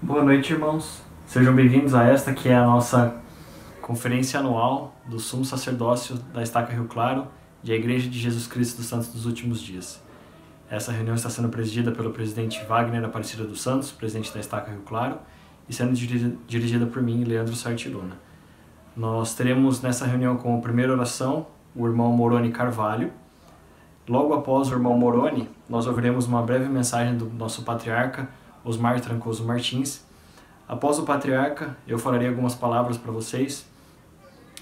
Boa noite, irmãos. Sejam bem-vindos a esta que é a nossa conferência anual do Sumo Sacerdócio da Estaca Rio Claro e a Igreja de Jesus Cristo dos Santos dos Últimos Dias. Essa reunião está sendo presidida pelo presidente Wagner Aparecida dos Santos, presidente da Estaca Rio Claro, e sendo dirigida por mim, Leandro Sarti Luna. Nós teremos nessa reunião como primeira oração o irmão Moroni Carvalho. Logo após o irmão Moroni, nós ouviremos uma breve mensagem do nosso patriarca, Osmar Trancoso Martins. Após o patriarca, eu falarei algumas palavras para vocês.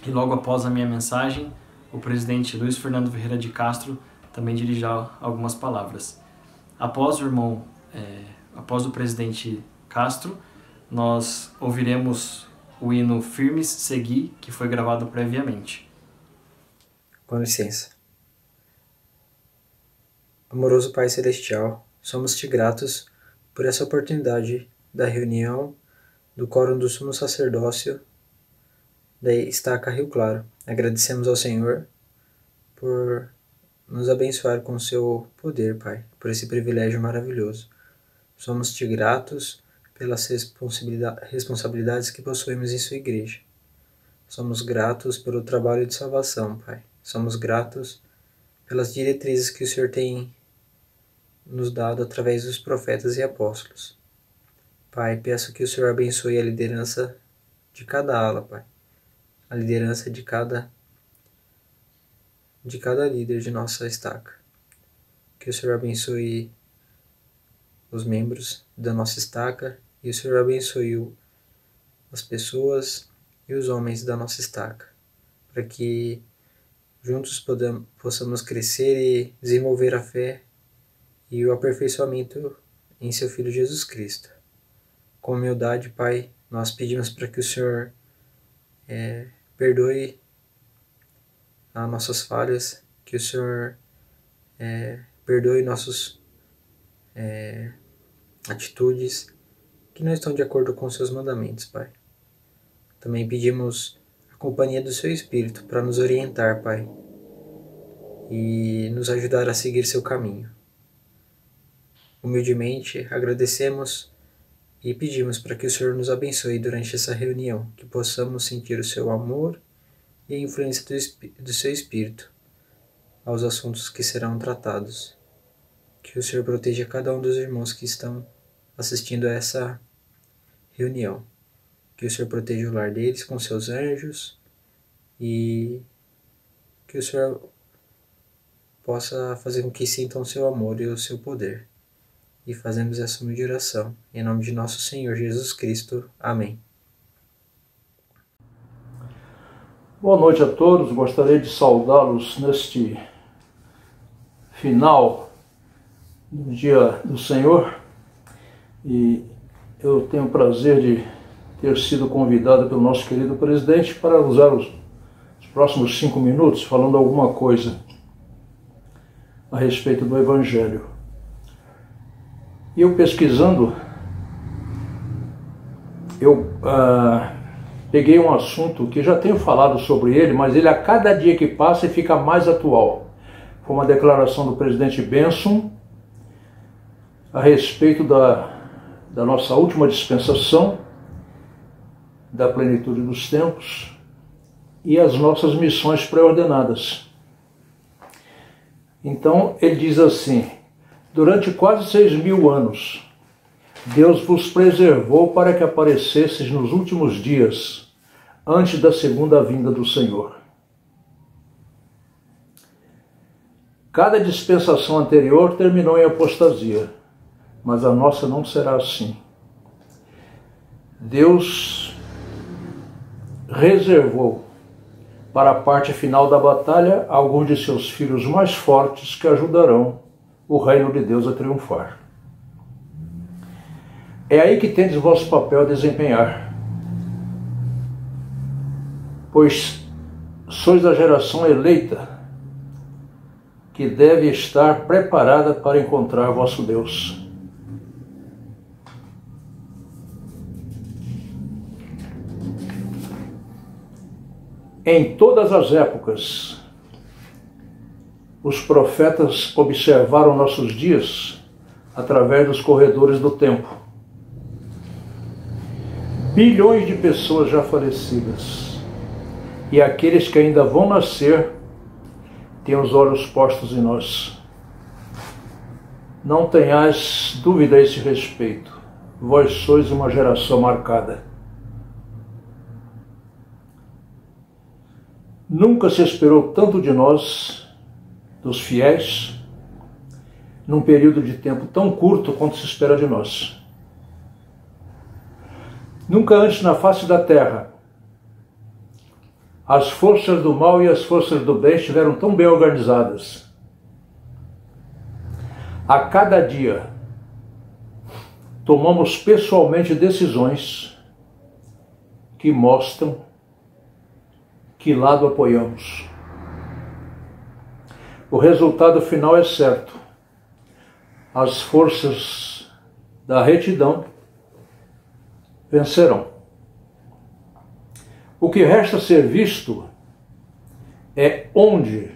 E logo após a minha mensagem, o presidente Luiz Fernando Ferreira de Castro também dirigirá algumas palavras. Após o presidente Castro, nós ouviremos o hino Firmes Segui, que foi gravado previamente. Com licença. Amoroso Pai Celestial, somos-te gratos por essa oportunidade da reunião do Quórum do Sumo Sacerdócio da Estaca Rio Claro. Agradecemos ao Senhor por nos abençoar com o seu poder, Pai, por esse privilégio maravilhoso. Somos-te gratos pelas responsabilidades que possuímos em sua igreja. Somos gratos pelo trabalho de salvação, Pai. Somos gratos pelas diretrizes que o Senhor tem nos dado através dos profetas e apóstolos. Pai, peço que o Senhor abençoe a liderança de cada ala, Pai. A liderança de cada líder de nossa estaca. Que o Senhor abençoe os membros da nossa estaca e o Senhor abençoe as pessoas e os homens da nossa estaca, para que juntos possamos crescer e desenvolver a fé e o aperfeiçoamento em seu Filho Jesus Cristo. Com humildade, Pai, nós pedimos para que o Senhor perdoe as nossas falhas, que o Senhor perdoe nossas atitudes que não estão de acordo com os seus mandamentos, Pai. Também pedimos a companhia do seu Espírito para nos orientar, Pai, e nos ajudar a seguir seu caminho. Humildemente agradecemos e pedimos para que o Senhor nos abençoe durante essa reunião, que possamos sentir o seu amor e a influência do seu Espírito aos assuntos que serão tratados. Que o Senhor proteja cada um dos irmãos que estão assistindo a essa reunião. Que o Senhor proteja o lar deles com seus anjos e que o Senhor possa fazer com que sintam o seu amor e o seu poder. E fazemos essa humilde oração, em nome de nosso Senhor Jesus Cristo. Amém. Boa noite a todos, gostaria de saudá-los neste final do Dia do Senhor. E eu tenho o prazer de ter sido convidado pelo nosso querido presidente para usar os próximos 5 minutos falando alguma coisa a respeito do Evangelho. E eu pesquisando, peguei um assunto que já tenho falado sobre ele, mas ele a cada dia que passa fica mais atual. Foi uma declaração do presidente Benson a respeito da nossa última dispensação, da plenitude dos tempos e as nossas missões pré-ordenadas. Então ele diz assim: durante quase 6.000 anos, Deus vos preservou para que aparecesseis nos últimos dias, antes da segunda vinda do Senhor. Cada dispensação anterior terminou em apostasia, mas a nossa não será assim. Deus reservou para a parte final da batalha alguns de seus filhos mais fortes que ajudarão o reino de Deus a triunfar. É aí que tendes vosso papel a desempenhar, pois sois a geração eleita que deve estar preparada para encontrar vosso Deus. Em todas as épocas, os profetas observaram nossos dias através dos corredores do tempo. bilhões de pessoas já falecidas, e aqueles que ainda vão nascer têm os olhos postos em nós. Não tenhais dúvida a esse respeito. Vós sois uma geração marcada. Nunca se esperou tanto de nós, dos fiéis, num período de tempo tão curto quanto se espera de nós. Nunca antes na face da terra as forças do mal e as forças do bem estiveram tão bem organizadas. A cada dia tomamos pessoalmente decisões que mostram que lado apoiamos. O resultado final é certo. As forças da retidão vencerão. O que resta ser visto é onde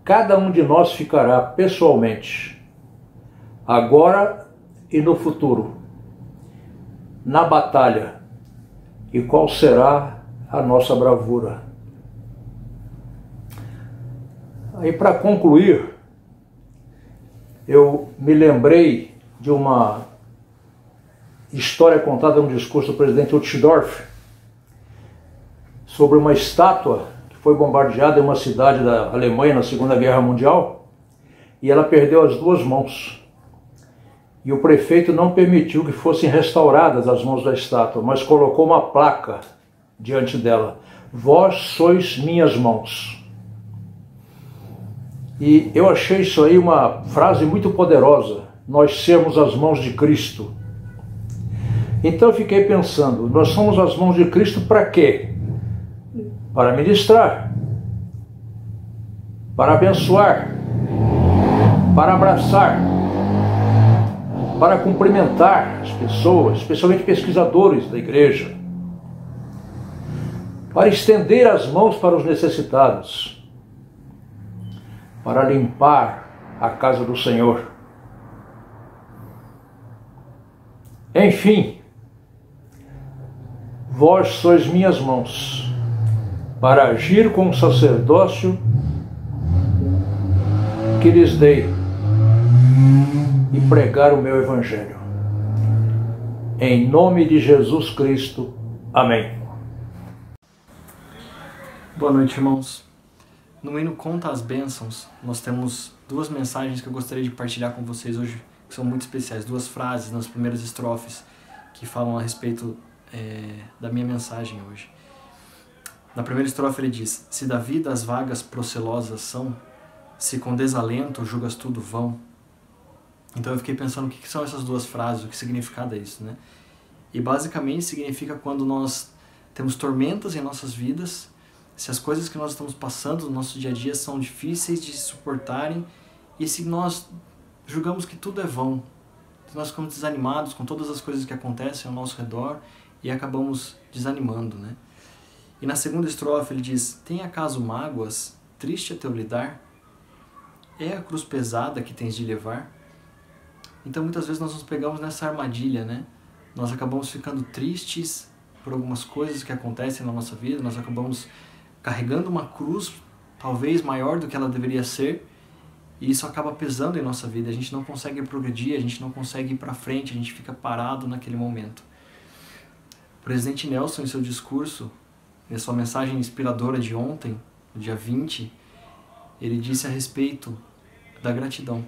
cada um de nós ficará pessoalmente, agora e no futuro, na batalha, e qual será a nossa bravura. Aí, para concluir, eu me lembrei de uma história contada no discurso do presidente Uchtdorf sobre uma estátua que foi bombardeada em uma cidade da Alemanha na Segunda Guerra Mundial, e ela perdeu as duas mãos. E o prefeito não permitiu que fossem restauradas as mãos da estátua, mas colocou uma placa diante dela: vós sois minhas mãos. E eu achei isso aí uma frase muito poderosa, nós sermos as mãos de Cristo. Então eu fiquei pensando, nós somos as mãos de Cristo para quê? Para ministrar, para abençoar, para abraçar, para cumprimentar as pessoas, especialmente pesquisadores da igreja, para estender as mãos para os necessitados, para limpar a casa do Senhor. Enfim, vós sois minhas mãos, para agir com o sacerdócio que lhes dei e pregar o meu evangelho. Em nome de Jesus Cristo. Amém. Boa noite, irmãos. No hino Conta as Bênçãos, nós temos duas mensagens que eu gostaria de partilhar com vocês hoje, que são muito especiais. Duas frases nas primeiras estrofes que falam a respeito da minha mensagem hoje. Na primeira estrofe ele diz: se da vida as vagas procelosas são, se com desalento julgas tudo vão. Então eu fiquei pensando o que são essas duas frases, o que significado é isso, né? E basicamente significa quando nós temos tormentas em nossas vidas, se as coisas que nós estamos passando no nosso dia a dia são difíceis de suportarem, e se nós julgamos que tudo é vão, se nós ficamos desanimados com todas as coisas que acontecem ao nosso redor e acabamos desanimando, né? E na segunda estrofe ele diz: tem acaso mágoas, triste a teu lidar? É a cruz pesada que tens de levar? Então muitas vezes nós nos pegamos nessa armadilha, né? Nós acabamos ficando tristes por algumas coisas que acontecem na nossa vida, nós acabamos carregando uma cruz talvez maior do que ela deveria ser, e isso acaba pesando em nossa vida, a gente não consegue progredir, a gente não consegue ir para frente, a gente fica parado naquele momento. O presidente Nelson, em seu discurso, em sua mensagem inspiradora de ontem, no dia 20, ele disse a respeito da gratidão,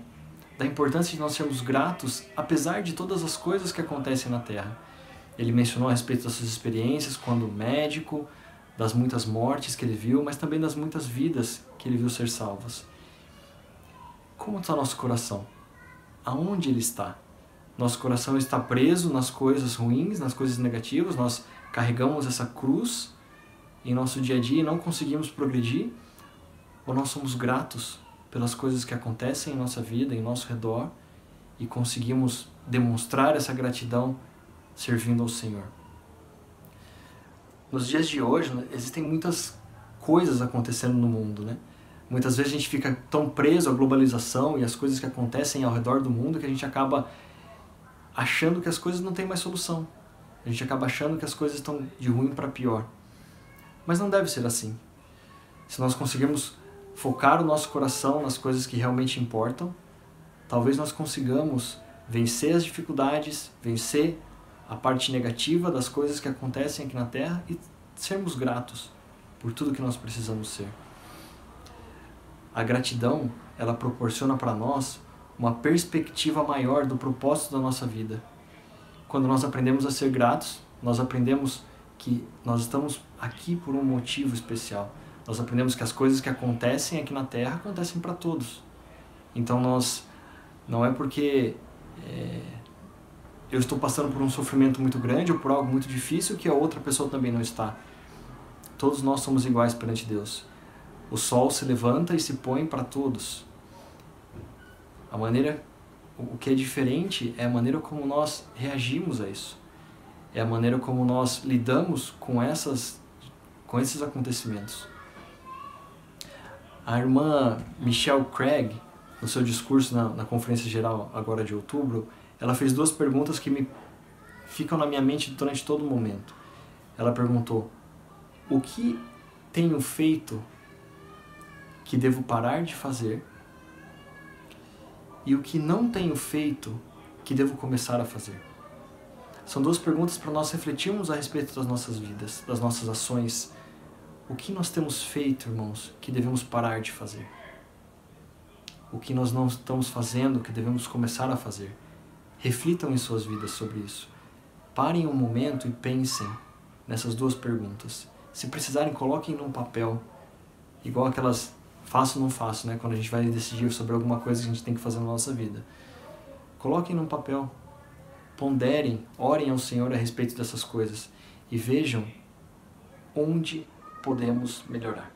da importância de nós sermos gratos apesar de todas as coisas que acontecem na Terra. Ele mencionou a respeito das suas experiências quando médico, das muitas mortes que ele viu, mas também das muitas vidas que ele viu ser salvas. Como está nosso coração? Aonde ele está? Nosso coração está preso nas coisas ruins, nas coisas negativas, nós carregamos essa cruz em nosso dia a dia e não conseguimos progredir? Ou nós somos gratos pelas coisas que acontecem em nossa vida, em nosso redor, e conseguimos demonstrar essa gratidão servindo ao Senhor? Nos dias de hoje, né, existem muitas coisas acontecendo no mundo, né? Muitas vezes a gente fica tão preso à globalização e às coisas que acontecem ao redor do mundo que a gente acaba achando que as coisas não têm mais solução. A A gente acaba achando que as coisas estão de ruim para pior. Mas não deve ser assim. Se nós conseguirmos focar o nosso coração nas coisas que realmente importam, talvez nós consigamos vencer as dificuldades, vencer a parte negativa das coisas que acontecem aqui na Terra e sermos gratos por tudo que nós precisamos ser. A gratidão, ela proporciona para nós uma perspectiva maior do propósito da nossa vida. Quando nós aprendemos a ser gratos, nós aprendemos que nós estamos aqui por um motivo especial. Nós aprendemos que as coisas que acontecem aqui na Terra acontecem para todos. Então não é porque eu estou passando por um sofrimento muito grande ou por algo muito difícil que a outra pessoa também não está. Todos nós somos iguais perante Deus. O sol se levanta e se põe para todos. O que é diferente é a maneira como nós reagimos a isso. É a maneira como nós lidamos com esses acontecimentos. A irmã Michelle Craig, no seu discurso na Conferência Geral agora de outubro, ela fez 2 perguntas que ficam na minha mente durante todo o momento. Ela perguntou: o que tenho feito que devo parar de fazer? E o que não tenho feito que devo começar a fazer? São 2 perguntas para nós refletirmos a respeito das nossas vidas, das nossas ações. O que nós temos feito, irmãos, que devemos parar de fazer? O que nós não estamos fazendo, que devemos começar a fazer? Reflitam em suas vidas sobre isso. Parem um momento e pensem nessas 2 perguntas. Se precisarem, coloquem num papel, igual aquelas faço ou não faço, né? Quando a gente vai decidir sobre alguma coisa que a gente tem que fazer na nossa vida. Coloquem num papel, ponderem, orem ao Senhor a respeito dessas coisas e vejam onde podemos melhorar.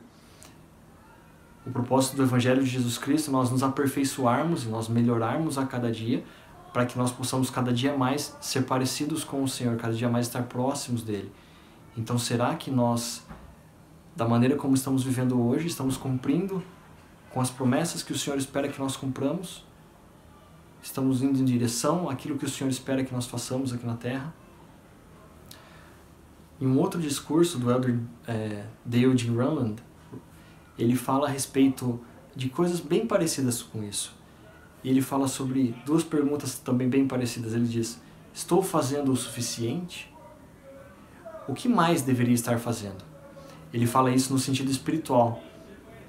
O propósito do Evangelho de Jesus Cristo é nós nos aperfeiçoarmos e nós melhorarmos a cada dia, para que nós possamos cada dia mais ser parecidos com o Senhor, cada dia mais estar próximos dele. Então, será que nós, da maneira como estamos vivendo hoje, estamos cumprindo com as promessas que o Senhor espera que nós cumpramos? Estamos indo em direção àquilo que o Senhor espera que nós façamos aqui na Terra? Em um outro discurso do Elder Dale G. Runland, ele fala a respeito de coisas bem parecidas com isso. E ele fala sobre 2 perguntas também bem parecidas. Ele diz: estou fazendo o suficiente? O que mais deveria estar fazendo? Ele fala isso no sentido espiritual,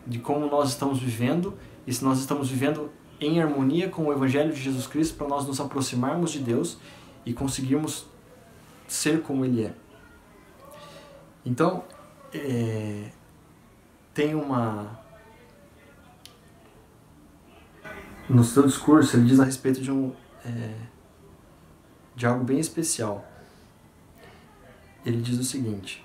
de como nós estamos vivendo e se nós estamos vivendo em harmonia com o Evangelho de Jesus Cristo para nós nos aproximarmos de Deus e conseguirmos ser como Ele é. Então, tem no seu discurso, ele diz a respeito de algo bem especial. Ele diz o seguinte: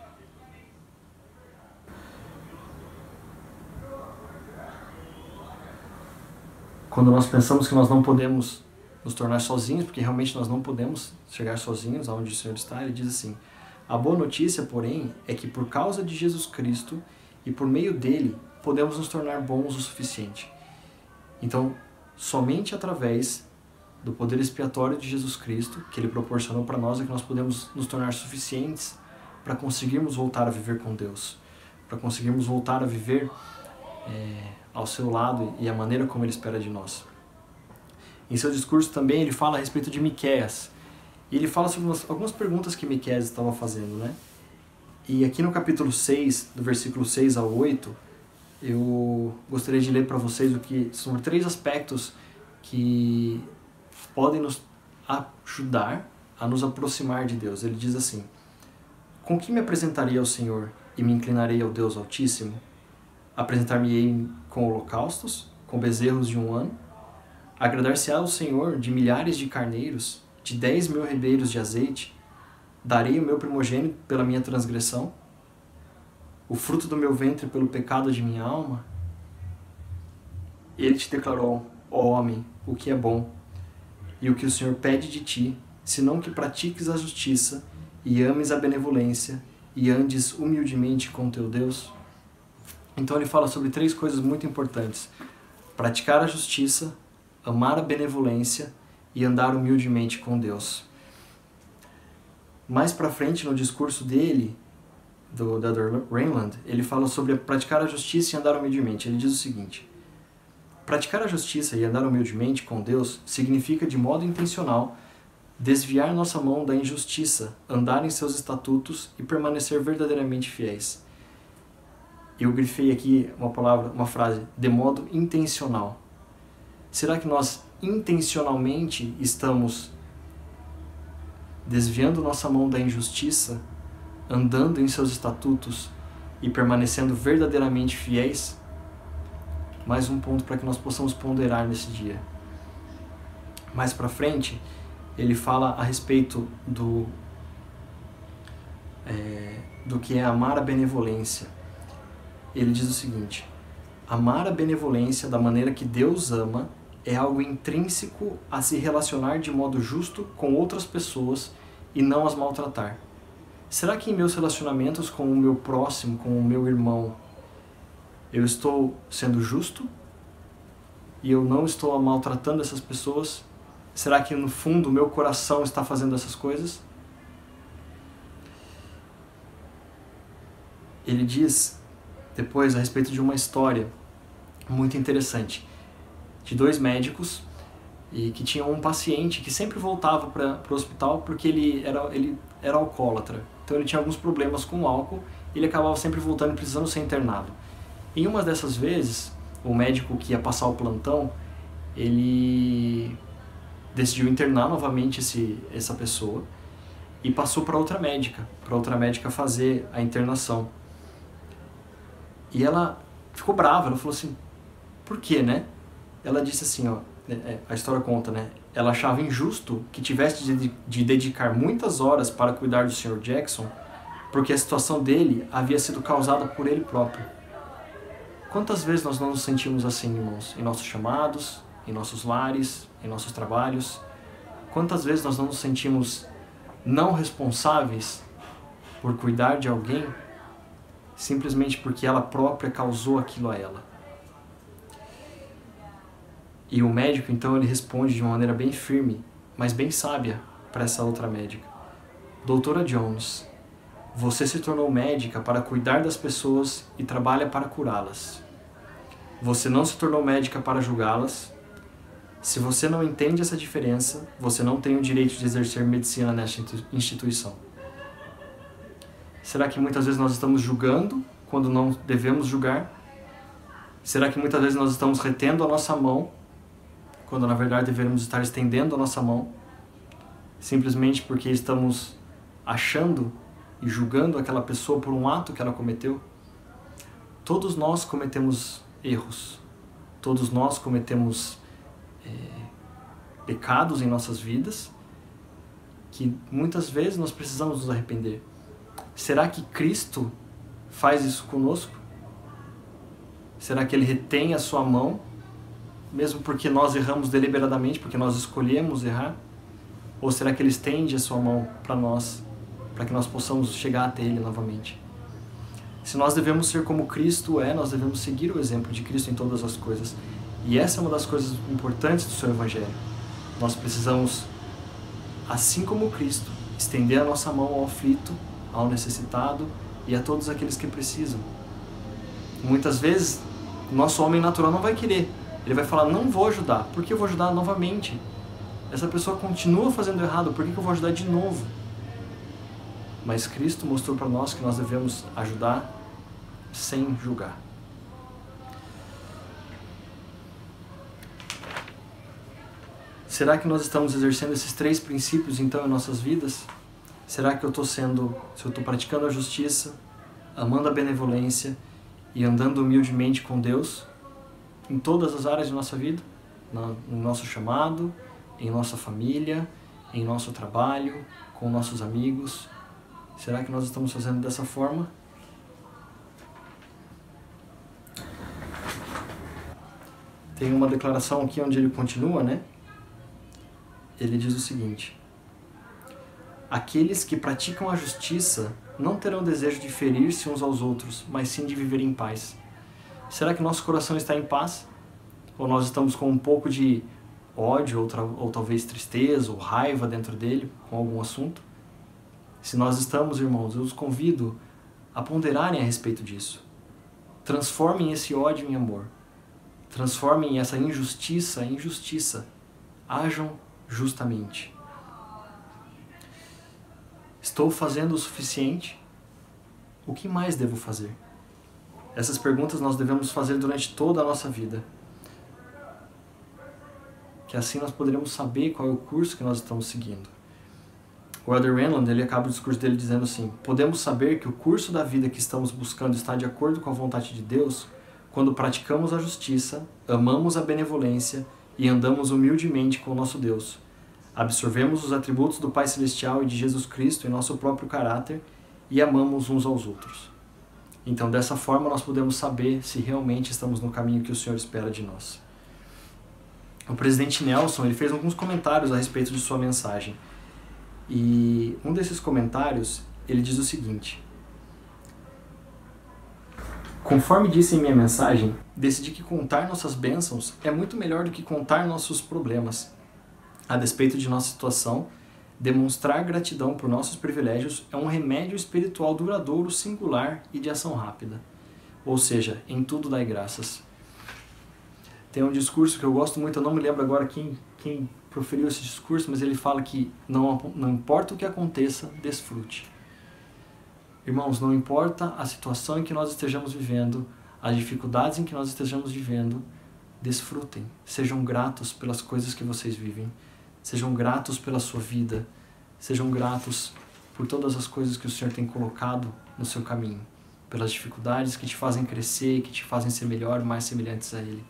quando nós pensamos que nós não podemos nos tornar sozinhos, porque realmente nós não podemos chegar sozinhos aonde o Senhor está, ele diz assim: a boa notícia, porém, é que por causa de Jesus Cristo e por meio dele, podemos nos tornar bons o suficiente. Então, somente através do poder expiatório de Jesus Cristo, que ele proporcionou para nós, é que nós podemos nos tornar suficientes para conseguirmos voltar a viver com Deus, para conseguirmos voltar a viver ao seu lado e a maneira como ele espera de nós. Em seu discurso também ele fala a respeito de Miqueias, e ele fala sobre algumas perguntas que Miqueias estava fazendo, né? E aqui no capítulo 6, do versículo 6 ao 8, eu gostaria de ler para vocês o que são 3 aspectos que podem nos ajudar a nos aproximar de Deus. Ele diz assim: com que me apresentarei ao Senhor e me inclinarei ao Deus Altíssimo? Apresentar-me-ei com holocaustos, com bezerros de 1 ano? Agradar-se-á ao Senhor de milhares de carneiros, de 10.000 ribeiros de azeite? Darei o meu primogênito pela minha transgressão? O fruto do meu ventre pelo pecado de minha alma? Ele te declarou, ó homem, o que é bom, e o que o Senhor pede de ti, senão que pratiques a justiça, e ames a benevolência, e andes humildemente com teu Deus? Então ele fala sobre 3 coisas muito importantes: praticar a justiça, amar a benevolência e andar humildemente com Deus. Mais pra frente, no discurso dele, do Elder Raymond, ele fala sobre praticar a justiça e andar humildemente. Ele diz o seguinte: praticar a justiça e andar humildemente com Deus significa, de modo intencional, desviar nossa mão da injustiça, andar em seus estatutos e permanecer verdadeiramente fiéis. Eu grifei aqui uma frase, de modo intencional. Será que nós intencionalmente estamos desviando nossa mão da injustiça, andando em seus estatutos e permanecendo verdadeiramente fiéis? Mais um ponto para que nós possamos ponderar nesse dia. Mais para frente, ele fala a respeito do que é amar a benevolência. Ele diz o seguinte: amar a benevolência da maneira que Deus ama é algo intrínseco a se relacionar de modo justo com outras pessoas e não as maltratar. Será que em meus relacionamentos com o meu próximo, com o meu irmão, eu estou sendo justo e eu não estou maltratando essas pessoas? Será que no fundo o meu coração está fazendo essas coisas? Ele diz depois a respeito de uma história muito interessante de 2 médicos e que tinham um paciente que sempre voltava para o hospital porque ele era alcoólatra. Então ele tinha alguns problemas com o álcool e ele acabava sempre voltando e precisando ser internado. Em uma dessas vezes, o médico que ia passar o plantão, ele decidiu internar novamente essa pessoa e passou para outra médica fazer a internação. E ela ficou brava, ela falou assim: por quê, né? Ela disse assim, ó, a história conta, né? Ela achava injusto que tivesse de dedicar muitas horas para cuidar do Sr. Jackson, porque a situação dele havia sido causada por ele próprio. Quantas vezes nós não nos sentimos assim, irmãos? Em nossos chamados, em nossos lares, em nossos trabalhos? Quantas vezes nós não nos sentimos não responsáveis por cuidar de alguém, simplesmente porque ela própria causou aquilo a ela? E o médico, então, ele responde de uma maneira bem firme, mas bem sábia, para essa outra médica: Doutora Jones, você se tornou médica para cuidar das pessoas e trabalha para curá-las. Você não se tornou médica para julgá-las. Se você não entende essa diferença, você não tem o direito de exercer medicina nesta instituição. Será que muitas vezes nós estamos julgando quando não devemos julgar? Será que muitas vezes nós estamos retendo a nossa mão quando na verdade deveríamos estar estendendo a nossa mão, simplesmente porque estamos achando e julgando aquela pessoa por um ato que ela cometeu? Todos nós cometemos erros, todos nós cometemos pecados em nossas vidas, que muitas vezes nós precisamos nos arrepender. Será que Cristo faz isso conosco? Será que Ele retém a sua mão, mesmo porque nós erramos deliberadamente, porque nós escolhemos errar? Ou será que Ele estende a sua mão para nós, para que nós possamos chegar até Ele novamente? Se nós devemos ser como Cristo nós devemos seguir o exemplo de Cristo em todas as coisas. E essa é uma das coisas importantes do seu Evangelho. Nós precisamos, assim como Cristo, estender a nossa mão ao aflito, ao necessitado e a todos aqueles que precisam. Muitas vezes, o nosso homem natural não vai querer. Ele vai falar: não vou ajudar. Por que eu vou ajudar novamente? Essa pessoa continua fazendo errado, por que eu vou ajudar de novo? Mas Cristo mostrou para nós que nós devemos ajudar sem julgar. Será que nós estamos exercendo esses 3 princípios então em nossas vidas? Será que se eu estou praticando a justiça, amando a benevolência e andando humildemente com Deus em todas as áreas de nossa vida? No nosso chamado, em nossa família, em nosso trabalho, com nossos amigos? Será que nós estamos fazendo dessa forma? Tem uma declaração aqui onde ele continua, né? Ele diz o seguinte: aqueles que praticam a justiça não terão desejo de ferir-se uns aos outros, mas sim de viver em paz. Será que nosso coração está em paz? Ou nós estamos com um pouco de ódio, ou talvez tristeza, ou raiva dentro dele, com algum assunto? Se nós estamos, irmãos, eu os convido a ponderarem a respeito disso. Transformem esse ódio em amor. Transformem essa injustiça em justiça. Ajam justamente. Estou fazendo o suficiente? O que mais devo fazer? Essas perguntas nós devemos fazer durante toda a nossa vida. Que assim nós poderemos saber qual é o curso que nós estamos seguindo. O Elder Renland, ele acaba o discurso dele dizendo assim: podemos saber que o curso da vida que estamos buscando está de acordo com a vontade de Deus quando praticamos a justiça, amamos a benevolência e andamos humildemente com o nosso Deus. Absorvemos os atributos do Pai Celestial e de Jesus Cristo em nosso próprio caráter e amamos uns aos outros. Então, dessa forma, nós podemos saber se realmente estamos no caminho que o Senhor espera de nós. O presidente Nelson, ele fez alguns comentários a respeito de sua mensagem. E um desses comentários, ele diz o seguinte: conforme disse em minha mensagem, decidi que contar nossas bênçãos é muito melhor do que contar nossos problemas. A despeito de nossa situação, demonstrar gratidão por nossos privilégios é um remédio espiritual duradouro, singular e de ação rápida. Ou seja, em tudo dai graças. Tem um discurso que eu gosto muito, eu não me lembro agora quem proferiu esse discurso, mas ele fala que não importa o que aconteça, desfrute. Irmãos, não importa a situação em que nós estejamos vivendo, as dificuldades em que nós estejamos vivendo, desfrutem. Sejam gratos pelas coisas que vocês vivem. Sejam gratos pela sua vida. Sejam gratos por todas as coisas que o Senhor tem colocado no seu caminho. Pelas dificuldades que te fazem crescer, que te fazem ser melhor, mais semelhantes a Ele.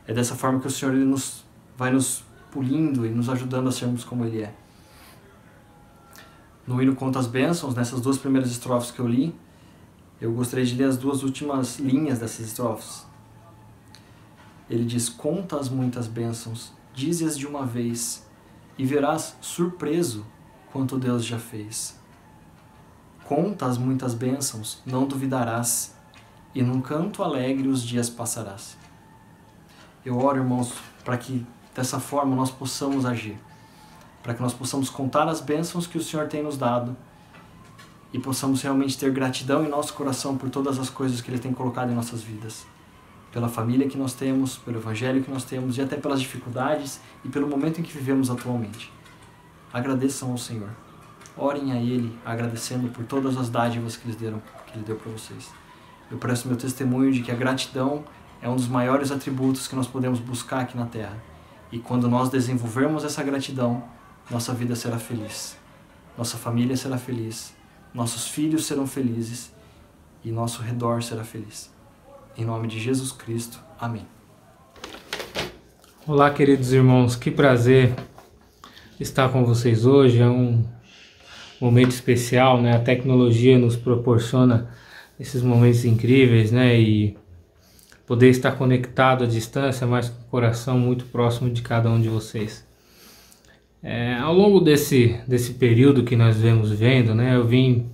É dessa forma que o Senhor ele vai nos pulindo e nos ajudando a sermos como Ele é. No hino Conta as Bênçãos, nessas duas primeiras estrofes que eu li, eu gostaria de ler as duas últimas linhas dessas estrofes. Ele diz: conta as muitas bênçãos, dize-as de uma vez, e verás surpreso quanto Deus já fez. Conta as muitas bênçãos, não duvidarás, e num canto alegre os dias passarás. Eu oro, irmãos, para que dessa forma nós possamos agir, para que nós possamos contar as bênçãos que o Senhor tem nos dado e possamos realmente ter gratidão em nosso coração por todas as coisas que Ele tem colocado em nossas vidas. Pela família que nós temos, pelo evangelho que nós temos e até pelas dificuldades e pelo momento em que vivemos atualmente. Agradeçam ao Senhor. Orem a Ele, agradecendo por todas as dádivas que Ele deu para vocês. Eu presto meu testemunho de que a gratidão é um dos maiores atributos que nós podemos buscar aqui na Terra. E quando nós desenvolvermos essa gratidão, nossa vida será feliz. Nossa família será feliz. Nossos filhos serão felizes. E nosso redor será feliz. Em nome de Jesus Cristo. Amém. Olá, queridos irmãos. Que prazer estar com vocês hoje. É um momento especial, né? A tecnologia nos proporciona esses momentos incríveis, né? E poder estar conectado à distância, mas com o coração muito próximo de cada um de vocês. Ao longo desse período que nós vemos vendo, né? Eu vim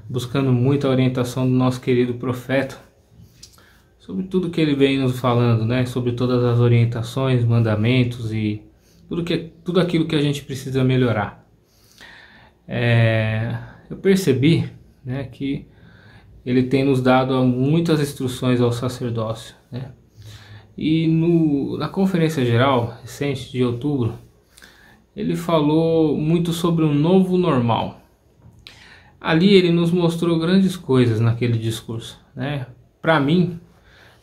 buscando muita orientação do nosso querido profeta sobre tudo que ele vem nos falando, né? Sobre todas as orientações, mandamentos e tudo aquilo que a gente precisa melhorar. Eu percebi, né, que ele tem nos dado muitas instruções ao sacerdócio, né? E na conferência geral recente de outubro, ele falou muito sobre um novo normal. Ali ele nos mostrou grandes coisas naquele discurso, né? Para mim,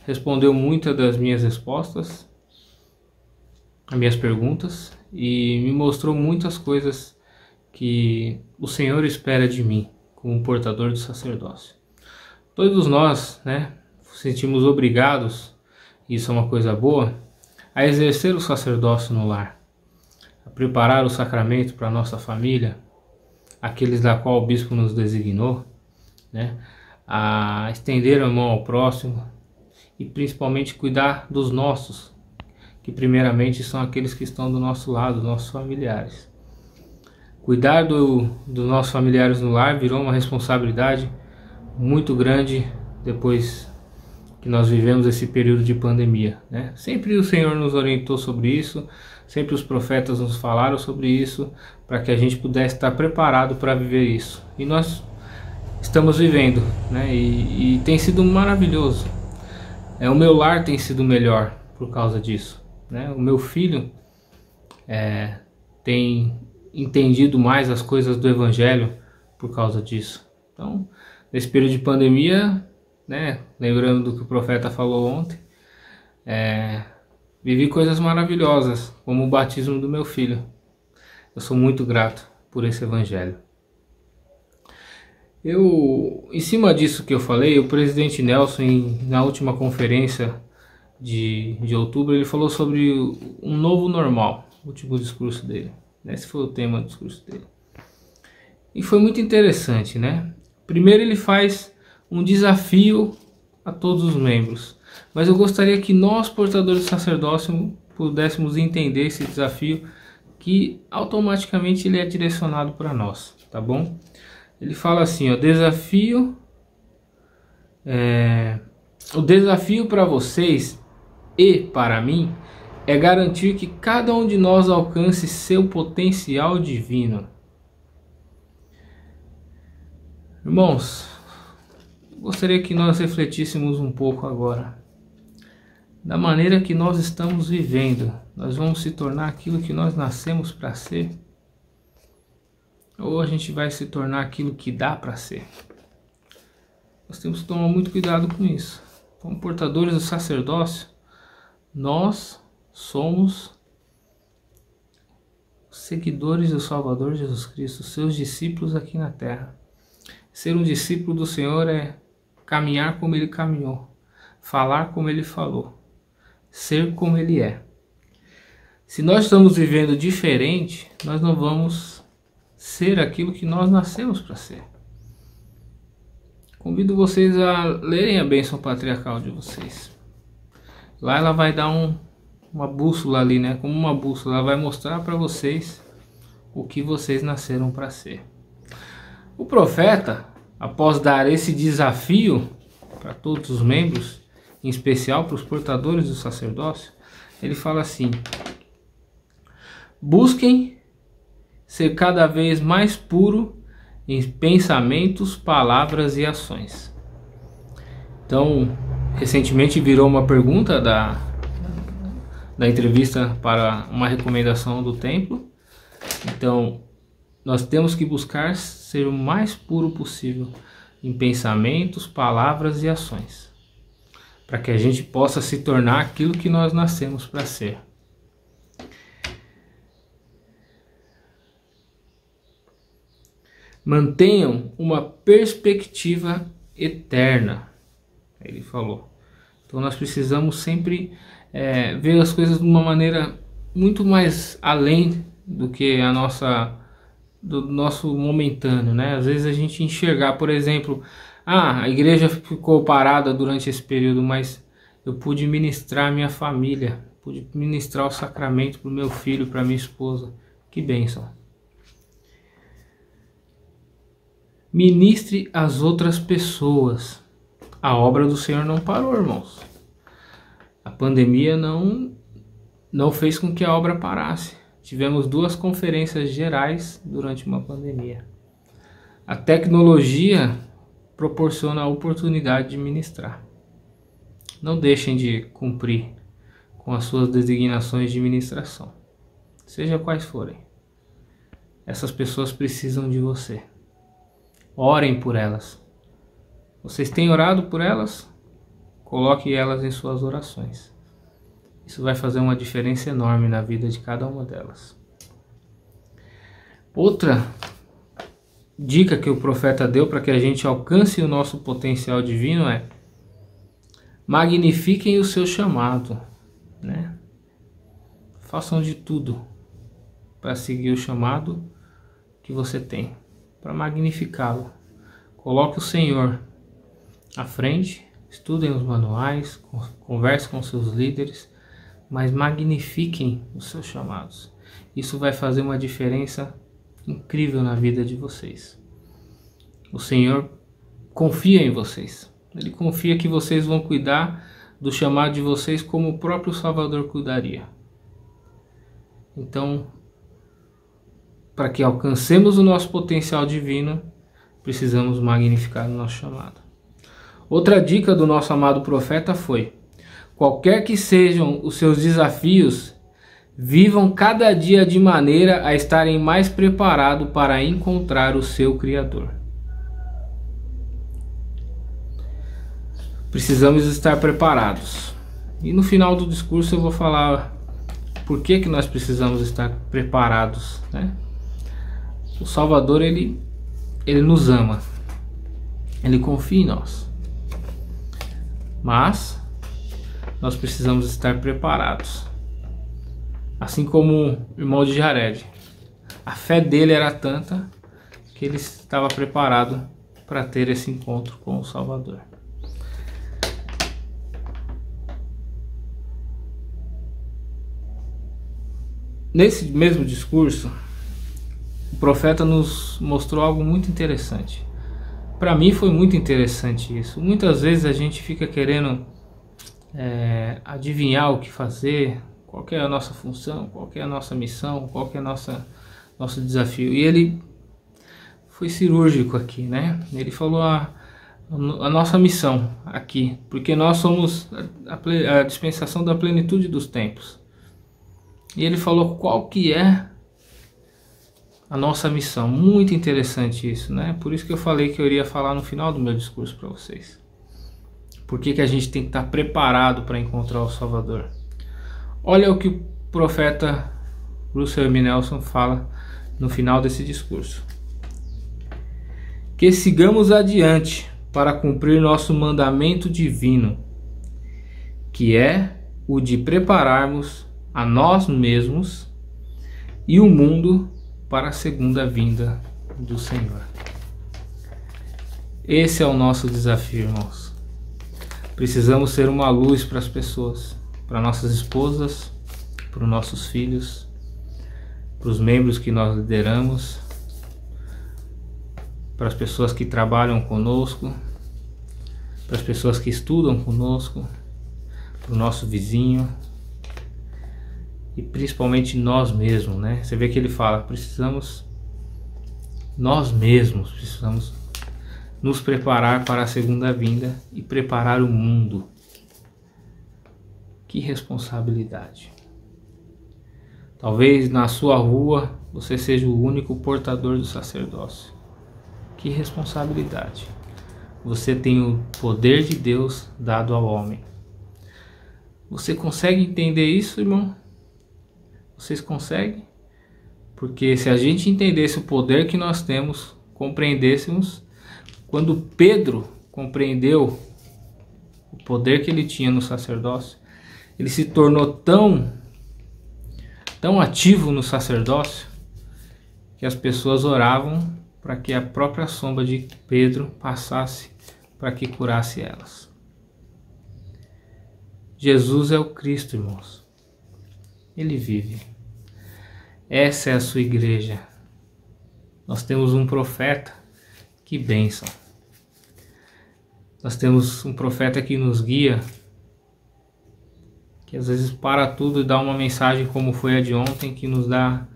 respondeu muitas das minhas respostas, as minhas perguntas, e me mostrou muitas coisas que o Senhor espera de mim, como portador do sacerdócio. Todos nós, né, sentimos obrigados, isso é uma coisa boa, a exercer o sacerdócio no lar, a preparar o sacramento para a nossa família, aqueles da qual o bispo nos designou, né, a estender a mão ao próximo e principalmente cuidar dos nossos, que primeiramente são aqueles que estão do nosso lado, nossos familiares. Cuidar dos nossos familiares no lar virou uma responsabilidade muito grande depois que nós vivemos esse período de pandemia, né? Sempre o Senhor nos orientou sobre isso, Sempre os profetas nos falaram sobre isso, para que a gente pudesse estar preparado para viver isso. E nós estamos vivendo, né? E tem sido maravilhoso. O meu lar tem sido melhor por causa disso, né? O meu filho tem entendido mais as coisas do Evangelho por causa disso. Então, nesse período de pandemia, né, lembrando do que o profeta falou ontem, vivi coisas maravilhosas, como o batismo do meu filho. Eu sou muito grato por esse Evangelho. Em cima disso que eu falei, o presidente Nelson, na última conferência de outubro, ele falou sobre um novo normal, o último discurso dele. Esse foi o tema do discurso dele. E foi muito interessante, né? Primeiro ele faz um desafio a todos os membros. Mas eu gostaria que nós, portadores do sacerdócio, pudéssemos entender esse desafio, que automaticamente ele é direcionado para nós, tá bom? Ele fala assim, ó, o desafio para vocês e para mim é garantir que cada um de nós alcance seu potencial divino. Irmãos, gostaria que nós refletíssemos um pouco agora. Da maneira que nós estamos vivendo, nós vamos se tornar aquilo que nós nascemos para ser? Ou a gente vai se tornar aquilo que dá para ser? Nós temos que tomar muito cuidado com isso. Como portadores do sacerdócio, nós somos seguidores do Salvador Jesus Cristo, seus discípulos aqui na terra. Ser um discípulo do Senhor é caminhar como Ele caminhou, falar como Ele falou, ser como Ele é. Se nós estamos vivendo diferente, nós não vamos ser aquilo que nós nascemos para ser. Convido vocês a lerem a bênção patriarcal de vocês. Lá ela vai dar uma bússola ali, né? Como uma bússola, ela vai mostrar para vocês o que vocês nasceram para ser. O profeta, após dar esse desafio para todos os membros, em especial para os portadores do sacerdócio, ele fala assim: busquem ser cada vez mais puro em pensamentos, palavras e ações. Então, recentemente virou uma pergunta da entrevista para uma recomendação do templo. Então, nós temos que buscar ser o mais puro possível em pensamentos, palavras e ações, para que a gente possa se tornar aquilo que nós nascemos para ser. Mantenham uma perspectiva eterna, ele falou. Então nós precisamos sempre ver as coisas de uma maneira muito mais além do que do nosso momentâneo, né? Às vezes a gente enxergar, por exemplo, a igreja ficou parada durante esse período, mas eu pude ministrar a minha família, pude ministrar o sacramento para o meu filho, para minha esposa. Que bênção! Ministre às outras pessoas. A obra do Senhor não parou, irmãos. A pandemia não fez com que a obra parasse. Tivemos 2 conferências gerais durante uma pandemia. A tecnologia proporciona a oportunidade de ministrar. Não deixem de cumprir com as suas designações de ministração, seja quais forem. Essas pessoas precisam de você. Orem por elas. Vocês têm orado por elas? Coloque elas em suas orações. Isso vai fazer uma diferença enorme na vida de cada uma delas. Outra dica que o profeta deu para que a gente alcance o nosso potencial divino é: magnifiquem o seu chamado, né? Façam de tudo para seguir o chamado que você tem, para magnificá-lo. Coloque o Senhor à frente, estudem os manuais, converse com seus líderes, mas magnifiquem os seus chamados. Isso vai fazer uma diferença incrível na vida de vocês. O Senhor confia em vocês. Ele confia que vocês vão cuidar do chamado de vocês como o próprio Salvador cuidaria. Então, para que alcancemos o nosso potencial divino, precisamos magnificar o nosso chamado. Outra dica do nosso amado profeta foi: qualquer que sejam os seus desafios, vivam cada dia de maneira a estarem mais preparados para encontrar o seu Criador. Precisamos estar preparados. E no final do discurso eu vou falar por que nós precisamos estar preparados, né? O Salvador, ele nos ama, ele confia em nós, mas nós precisamos estar preparados. Assim como o irmão de Jared, a fé dele era tanta que ele estava preparado para ter esse encontro com o Salvador. Nesse mesmo discurso, o profeta nos mostrou algo muito interessante. Para mim foi muito interessante isso. Muitas vezes a gente fica querendo adivinhar o que fazer, qual que é a nossa função, qual que é a nossa missão, qual que é nosso desafio. E ele foi cirúrgico aqui, né? Ele falou a nossa missão aqui, porque nós somos a dispensação da plenitude dos tempos. E ele falou qual que é a nossa missão. Muito interessante isso, né? Por isso que eu falei que eu iria falar no final do meu discurso para vocês. Por que a gente tem que estar preparado para encontrar o Salvador? Olha o que o profeta Russell M. Nelson fala no final desse discurso: que sigamos adiante para cumprir nosso mandamento divino, que é o de prepararmos a nós mesmos e o mundo para a segunda vinda do Senhor. Esse é o nosso desafio, irmãos. Precisamos ser uma luz para as pessoas, para nossas esposas, para os nossos filhos, para os membros que nós lideramos, para as pessoas que trabalham conosco, para as pessoas que estudam conosco, para o nosso vizinho e principalmente nós mesmos, né? Você vê que ele fala, nós mesmos precisamos nos preparar para a segunda vinda e preparar o mundo. Que responsabilidade! Talvez na sua rua você seja o único portador do sacerdócio. Que responsabilidade! Você tem o poder de Deus dado ao homem. Você consegue entender isso, irmão? Vocês conseguem? Porque se a gente entendesse o poder que nós temos, compreendêssemos, quando Pedro compreendeu o poder que ele tinha no sacerdócio, ele se tornou tão ativo no sacerdócio que as pessoas oravam para que a própria sombra de Pedro passasse para que curasse elas. Jesus é o Cristo, irmãos. Ele vive. Essa é a sua igreja. Nós temos um profeta. Que bênção. Nós temos um profeta que nos guia, que às vezes para tudo e dá uma mensagem como foi a de ontem, que nos dá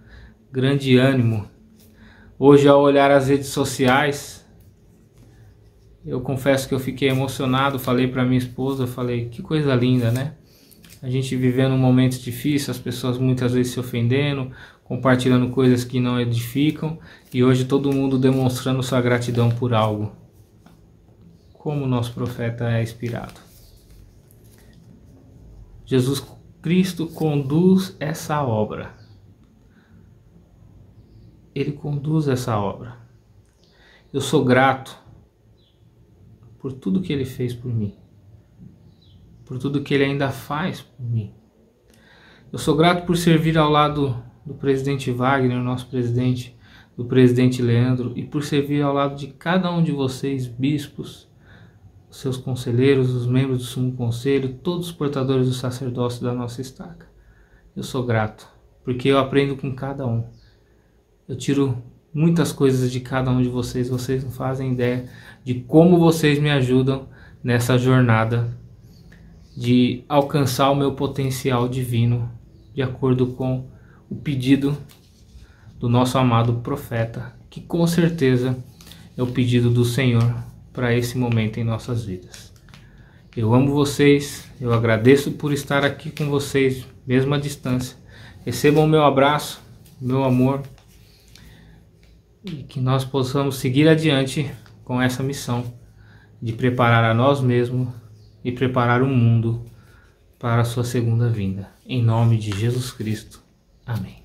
grande ânimo. Hoje, ao olhar as redes sociais, eu confesso que eu fiquei emocionado. Falei para minha esposa, falei, que coisa linda, né? A gente vivendo um momento difícil, as pessoas muitas vezes se ofendendo, compartilhando coisas que não edificam, e hoje todo mundo demonstrando sua gratidão por algo. Como o nosso profeta é inspirado. Jesus Cristo conduz essa obra. Ele conduz essa obra. Eu sou grato por tudo que Ele fez por mim, por tudo que Ele ainda faz por mim. Eu sou grato por servir ao lado do presidente Wagner, nosso presidente, do presidente Leandro, e por servir ao lado de cada um de vocês, bispos, seus conselheiros, os membros do Sumo Conselho, todos os portadores do sacerdócio da nossa estaca. Eu sou grato, porque eu aprendo com cada um. Eu tiro muitas coisas de cada um de vocês. Vocês não fazem ideia de como vocês me ajudam nessa jornada de alcançar o meu potencial divino, de acordo com o pedido do nosso amado profeta, que com certeza é o pedido do Senhor para esse momento em nossas vidas. Eu amo vocês, eu agradeço por estar aqui com vocês, mesmo à distância. Recebam o meu abraço, meu amor, e que nós possamos seguir adiante com essa missão de preparar a nós mesmos e preparar o mundo para a sua segunda vinda. Em nome de Jesus Cristo. Amém.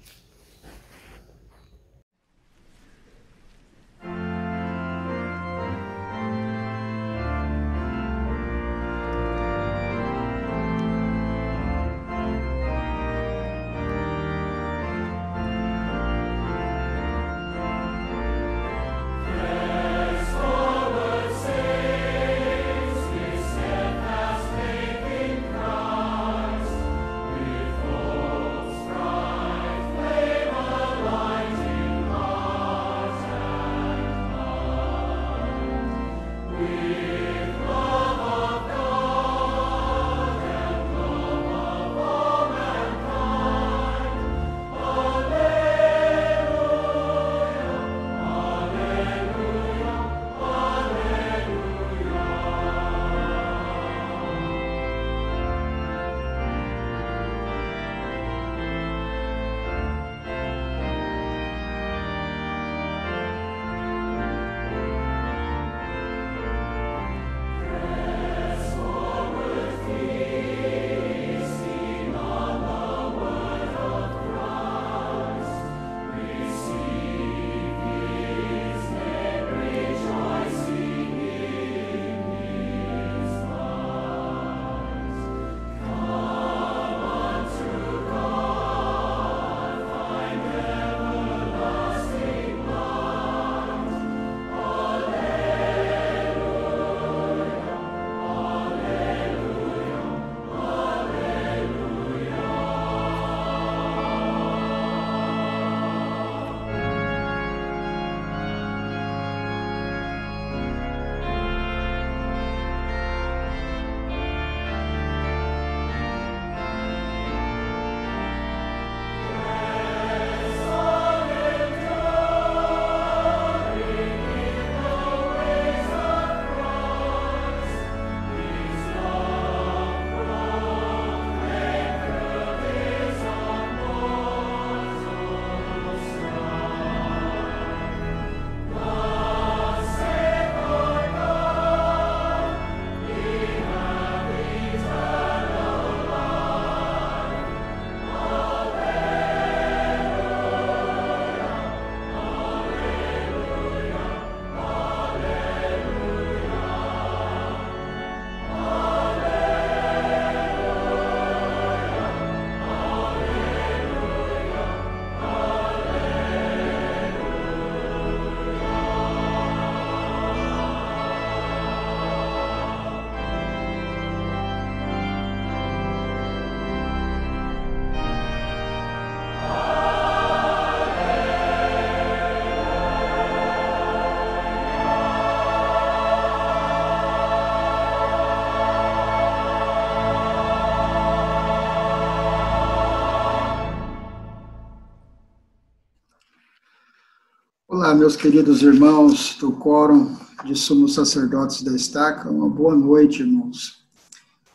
Olá, meus queridos irmãos do Quórum de Sumos Sacerdotes da Estaca, uma boa noite, irmãos.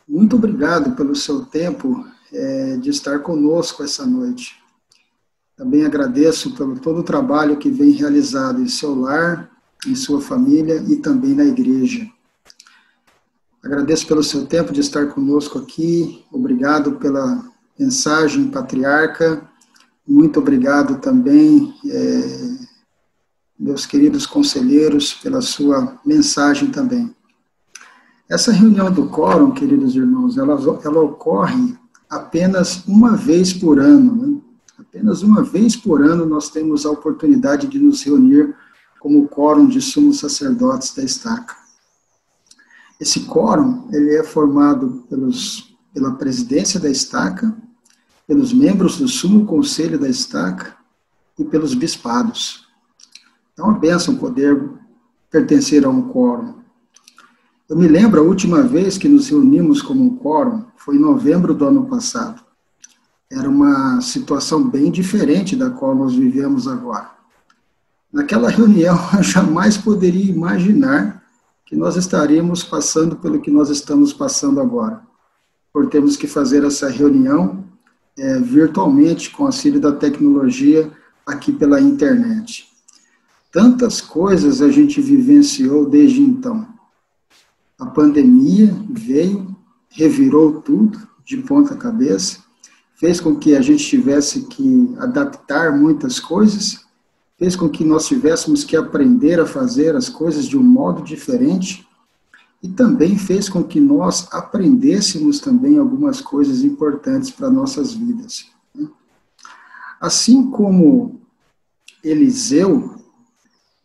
Muito obrigado pelo seu tempo de estar conosco essa noite. Também agradeço pelo todo o trabalho que vem realizado em seu lar, em sua família e também na igreja. Agradeço pelo seu tempo de estar conosco aqui, obrigado pela mensagem, patriarca, muito obrigado também, meus queridos conselheiros, pela sua mensagem também. Essa reunião do Quórum, queridos irmãos, ela ocorre apenas uma vez por ano, né? Apenas uma vez por ano nós temos a oportunidade de nos reunir como Quórum de Sumos Sacerdotes da Estaca. Esse quórum, ele é formado pela presidência da Estaca, pelos membros do Sumo Conselho da Estaca e pelos bispados. É uma bênção poder pertencer a um quórum. Eu me lembro, a última vez que nos reunimos como um quórum foi em novembro do ano passado. Era uma situação bem diferente da qual nós vivemos agora. Naquela reunião, eu jamais poderia imaginar que nós estaríamos passando pelo que nós estamos passando agora, por termos que fazer essa reunião virtualmente, com auxílio da tecnologia, aqui pela internet. Tantas coisas a gente vivenciou desde então. A pandemia veio, revirou tudo de ponta cabeça, fez com que a gente tivesse que adaptar muitas coisas, fez com que nós tivéssemos que aprender a fazer as coisas de um modo diferente, e também fez com que nós aprendêssemos também algumas coisas importantes para nossas vidas. Assim como Eliseu,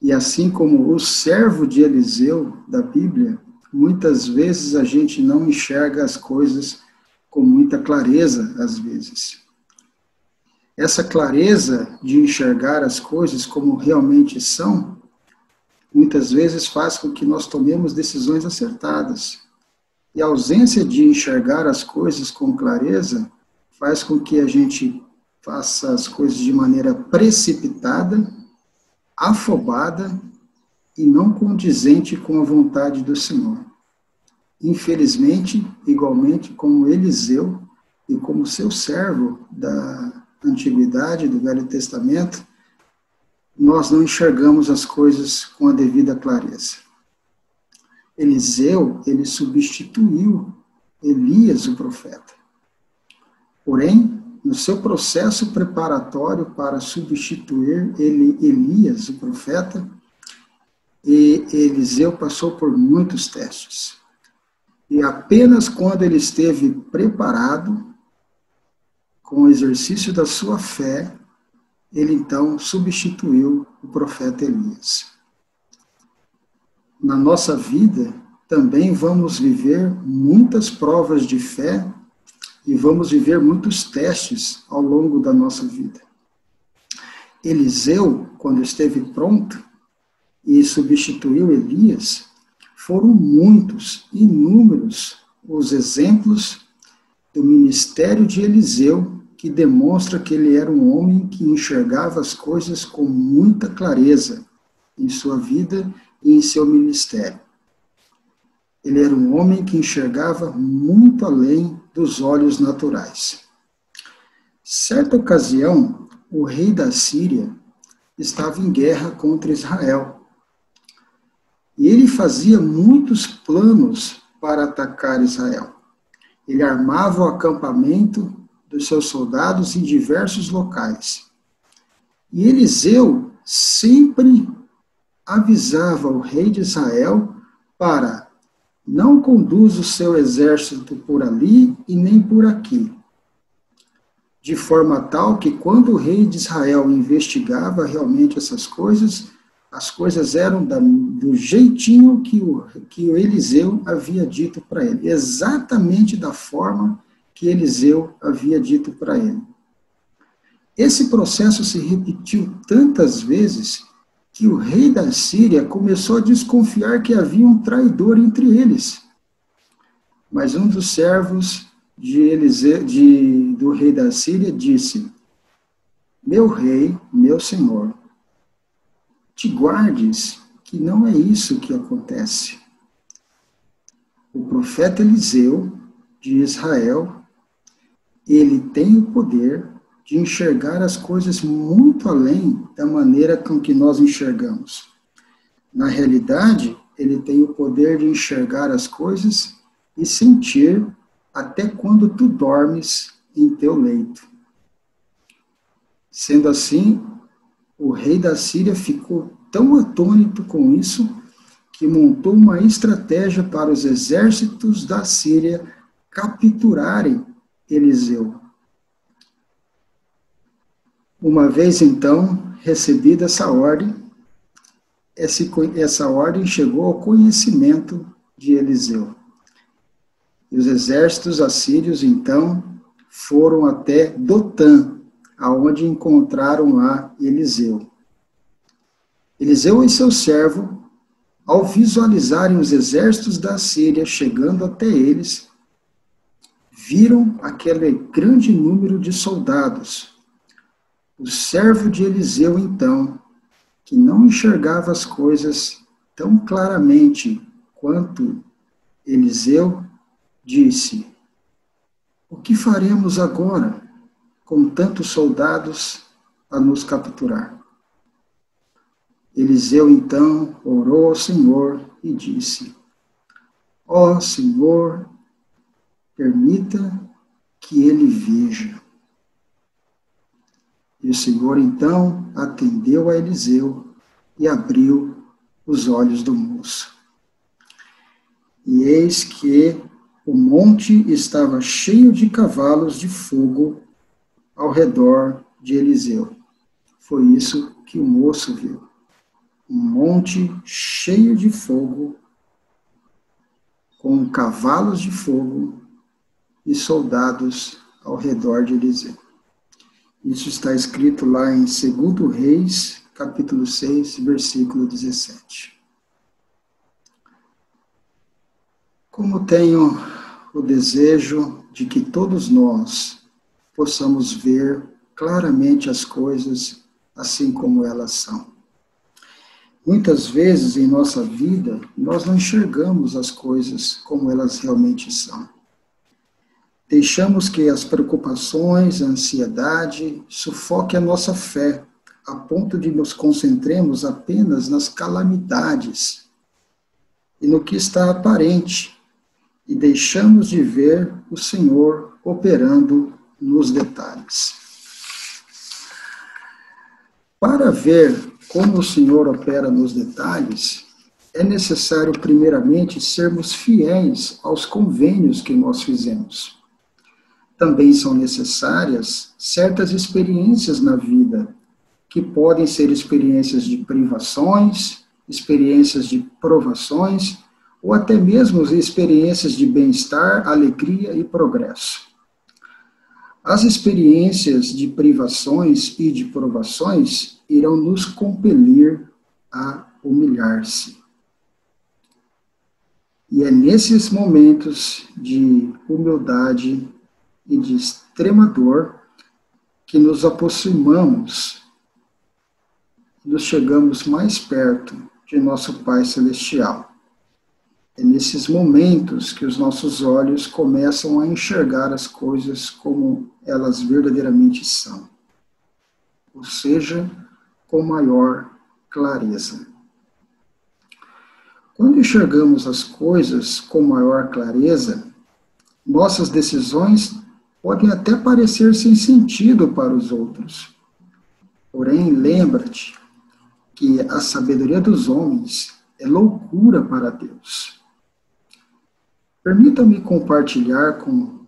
e assim como o servo de Eliseu da Bíblia, muitas vezes a gente não enxerga as coisas com muita clareza, às vezes. Essa clareza de enxergar as coisas como realmente são, muitas vezes faz com que nós tomemos decisões acertadas. E a ausência de enxergar as coisas com clareza faz com que a gente faça as coisas de maneira precipitada, afobada e não condizente com a vontade do Senhor. Infelizmente, igualmente como Eliseu e como seu servo da Antiguidade, do Velho Testamento, nós não enxergamos as coisas com a devida clareza. Eliseu, ele substituiu Elias, o profeta. Porém, no seu processo preparatório para substituir Elias, o profeta, Eliseu passou por muitos testes. E apenas quando ele esteve preparado, com o exercício da sua fé, ele então substituiu o profeta Elias. Na nossa vida, também vamos viver muitas provas de fé e vamos viver muitos testes ao longo da nossa vida. Eliseu, quando esteve pronto e substituiu Elias, foram muitos, inúmeros, os exemplos do ministério de Eliseu, que demonstra que ele era um homem que enxergava as coisas com muita clareza em sua vida e em seu ministério. Ele era um homem que enxergava muito além dos olhos naturais. Certa ocasião, o rei da Síria estava em guerra contra Israel. E ele fazia muitos planos para atacar Israel. Ele armava o acampamento dos seus soldados em diversos locais. E Eliseu sempre avisava o rei de Israel para não conduz o seu exército por ali e nem por aqui. De forma tal que quando o rei de Israel investigava realmente essas coisas, as coisas eram do jeitinho que o Eliseu havia dito para ele, exatamente da forma que Eliseu havia dito para ele. Esse processo se repetiu tantas vezes que o rei da Síria começou a desconfiar que havia um traidor entre eles. Mas um dos servos do rei da Síria disse: meu rei, meu senhor, te guardes que não é isso que acontece. O profeta Eliseu, de Israel, ele tem o poder de enxergar as coisas muito além da maneira com que nós enxergamos. Na realidade, ele tem o poder de enxergar as coisas e sentir até quando tu dormes em teu leito. Sendo assim, o rei da Síria ficou tão atônito com isso que montou uma estratégia para os exércitos da Síria capturarem Eliseu. Uma vez, então, recebida essa ordem, essa ordem chegou ao conhecimento de Eliseu. E os exércitos assírios, então, foram até Dotã, aonde encontraram lá Eliseu. Eliseu e seu servo, ao visualizarem os exércitos da Síria chegando até eles, viram aquele grande número de soldados. O servo de Eliseu, então, que não enxergava as coisas tão claramente quanto Eliseu, disse: o que faremos agora com tantos soldados a nos capturar? Eliseu, então, orou ao Senhor e disse: ó Senhor, permita que ele veja. E o Senhor, então, atendeu a Eliseu e abriu os olhos do moço. E eis que o monte estava cheio de cavalos de fogo ao redor de Eliseu. Foi isso que o moço viu. Um monte cheio de fogo, com cavalos de fogo e soldados ao redor de Eliseu. Isso está escrito lá em 2 Reis, capítulo 6, versículo 17. Como tenho o desejo de que todos nós possamos ver claramente as coisas assim como elas são. Muitas vezes em nossa vida, nós não enxergamos as coisas como elas realmente são. Deixamos que as preocupações, a ansiedade, sufoquem a nossa fé, a ponto de nos concentremos apenas nas calamidades e no que está aparente, e deixamos de ver o Senhor operando nos detalhes. Para ver como o Senhor opera nos detalhes, é necessário, primeiramente, sermos fiéis aos convênios que nós fizemos. Também são necessárias certas experiências na vida, que podem ser experiências de privações, experiências de provações, ou até mesmo experiências de bem-estar, alegria e progresso. As experiências de privações e de provações irão nos compelir a humilhar-se. E é nesses momentos de humildade e de extrema dor que nos aproximamos, nos chegamos mais perto de nosso Pai Celestial. É nesses momentos que os nossos olhos começam a enxergar as coisas como elas verdadeiramente são, ou seja, com maior clareza. Quando enxergamos as coisas com maior clareza, nossas decisões podem até parecer sem sentido para os outros. Porém, lembra-te que a sabedoria dos homens é loucura para Deus. Permita-me compartilhar com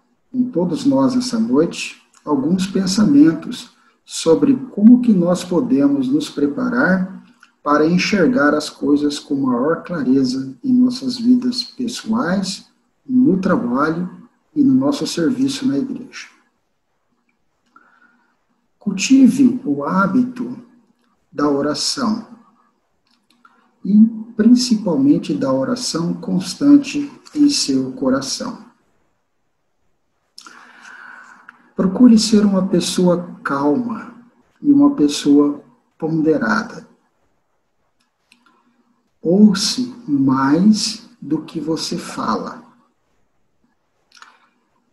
todos nós essa noite alguns pensamentos sobre como que nós podemos nos preparar para enxergar as coisas com maior clareza em nossas vidas pessoais, no trabalho e no nosso serviço na igreja. Cultive o hábito da oração e principalmente da oração constante em seu coração. Procure ser uma pessoa calma e uma pessoa ponderada. Ouça mais do que você fala.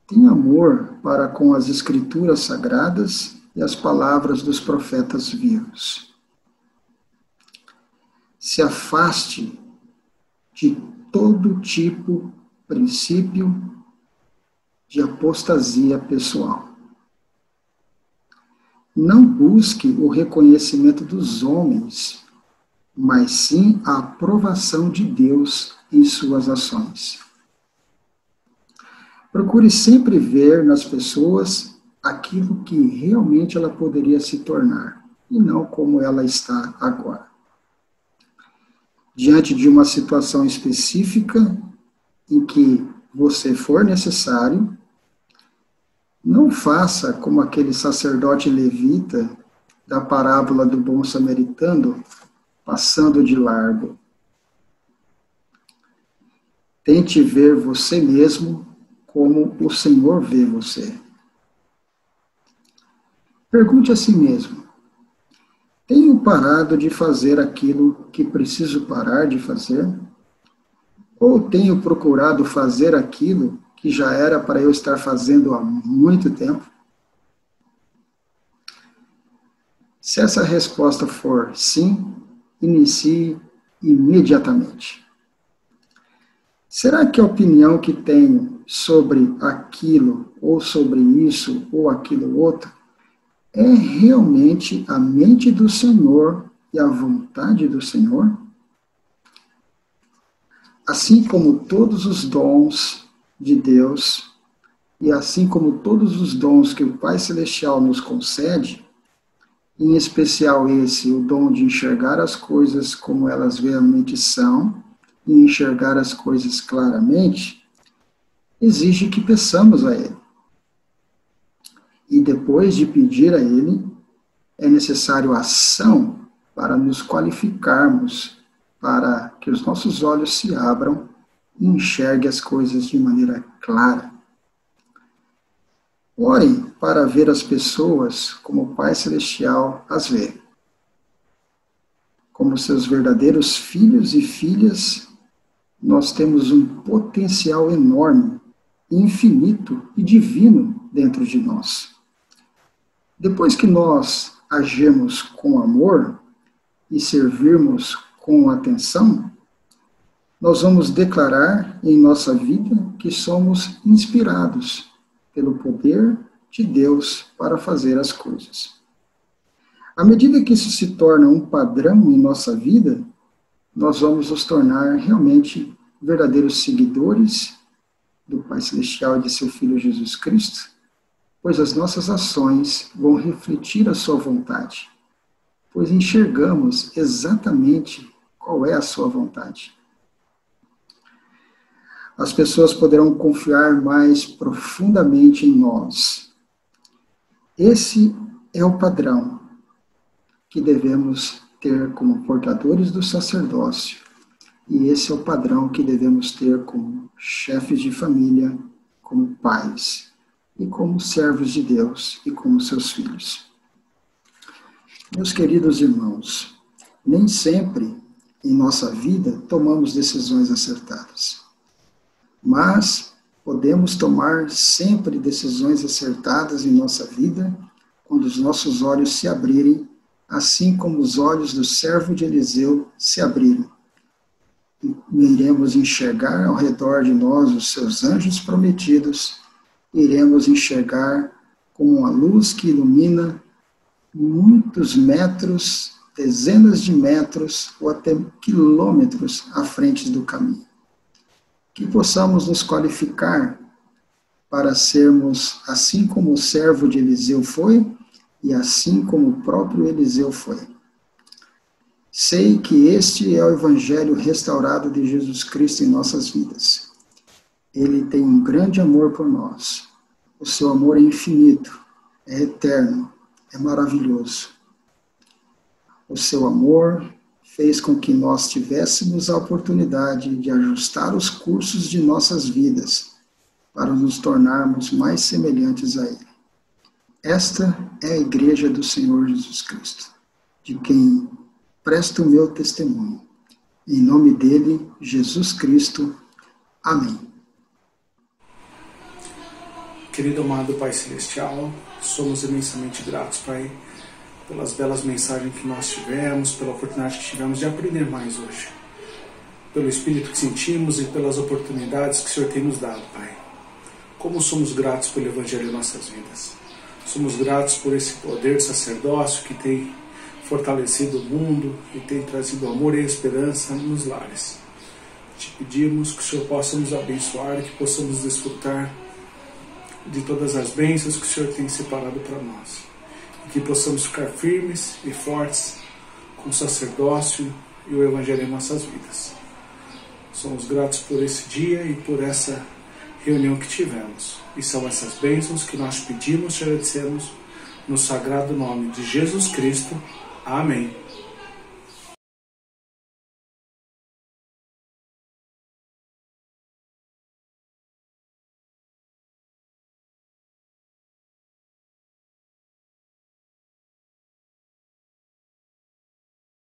Tenha amor para com as escrituras sagradas e as palavras dos profetas vivos. Se afaste de todo tipo, princípio de apostasia pessoal. Não busque o reconhecimento dos homens, mas sim a aprovação de Deus em suas ações. Procure sempre ver nas pessoas aquilo que realmente ela poderia se tornar, e não como ela está agora. Diante de uma situação específica em que você for necessário, não faça como aquele sacerdote levita da parábola do bom samaritano, passando de largo. Tente ver você mesmo como o Senhor vê você. Pergunte a si mesmo: tenho parado de fazer aquilo que preciso parar de fazer? Ou tenho procurado fazer aquilo que já era para eu estar fazendo há muito tempo? Se essa resposta for sim, inicie imediatamente. Será que a opinião que tenho sobre aquilo, ou sobre isso, ou aquilo outro, é realmente a mente do Senhor e a vontade do Senhor? Assim como todos os dons de Deus, e assim como todos os dons que o Pai Celestial nos concede, em especial esse, o dom de enxergar as coisas como elas realmente são, e enxergar as coisas claramente, exige que peçamos a Ele. E depois de pedir a Ele, é necessário ação para nos qualificarmos, para que os nossos olhos se abram e enxerguem as coisas de maneira clara. Orem para ver as pessoas como o Pai Celestial as vê, como seus verdadeiros filhos e filhas. Nós temos um potencial enorme, infinito e divino dentro de nós. Depois que nós agirmos com amor e servirmos com atenção, nós vamos declarar em nossa vida que somos inspirados pelo poder de Deus para fazer as coisas. À medida que isso se torna um padrão em nossa vida, nós vamos nos tornar realmente verdadeiros seguidores do Pai Celestial e de seu Filho Jesus Cristo, pois as nossas ações vão refletir a sua vontade, pois enxergamos exatamente qual é a sua vontade. As pessoas poderão confiar mais profundamente em nós. Esse é o padrão que devemos ter como portadores do sacerdócio, e esse é o padrão que devemos ter como chefes de família, como pais, e como servos de Deus e como seus filhos. Meus queridos irmãos, nem sempre em nossa vida tomamos decisões acertadas, mas podemos tomar sempre decisões acertadas em nossa vida quando os nossos olhos se abrirem, assim como os olhos do servo de Eliseu se abriram. E iremos enxergar ao redor de nós os seus anjos prometidos, iremos enxergar como uma luz que ilumina muitos metros, dezenas de metros ou até quilômetros à frente do caminho. Que possamos nos qualificar para sermos assim como o servo de Eliseu foi e assim como o próprio Eliseu foi. Sei que este é o Evangelho restaurado de Jesus Cristo em nossas vidas. Ele tem um grande amor por nós. O seu amor é infinito, é eterno, é maravilhoso. O seu amor fez com que nós tivéssemos a oportunidade de ajustar os cursos de nossas vidas para nos tornarmos mais semelhantes a Ele. Esta é a Igreja do Senhor Jesus Cristo, de quem presto o meu testemunho. Em nome dele, Jesus Cristo. Amém. Querido amado Pai Celestial, somos imensamente gratos, Pai, pelas belas mensagens que nós tivemos, pela oportunidade que tivemos de aprender mais hoje, pelo Espírito que sentimos e pelas oportunidades que o Senhor tem nos dado, Pai. Como somos gratos pelo Evangelho em nossas vidas. Somos gratos por esse poder de sacerdócio que tem fortalecido o mundo e tem trazido amor e esperança nos lares. Te pedimos que o Senhor possa nos abençoar e que possamos desfrutar de todas as bênçãos que o Senhor tem separado para nós. E que possamos ficar firmes e fortes com o sacerdócio e o Evangelho em nossas vidas. Somos gratos por esse dia e por essa reunião que tivemos. E são essas bênçãos que nós pedimos e agradecemos no sagrado nome de Jesus Cristo. Amém.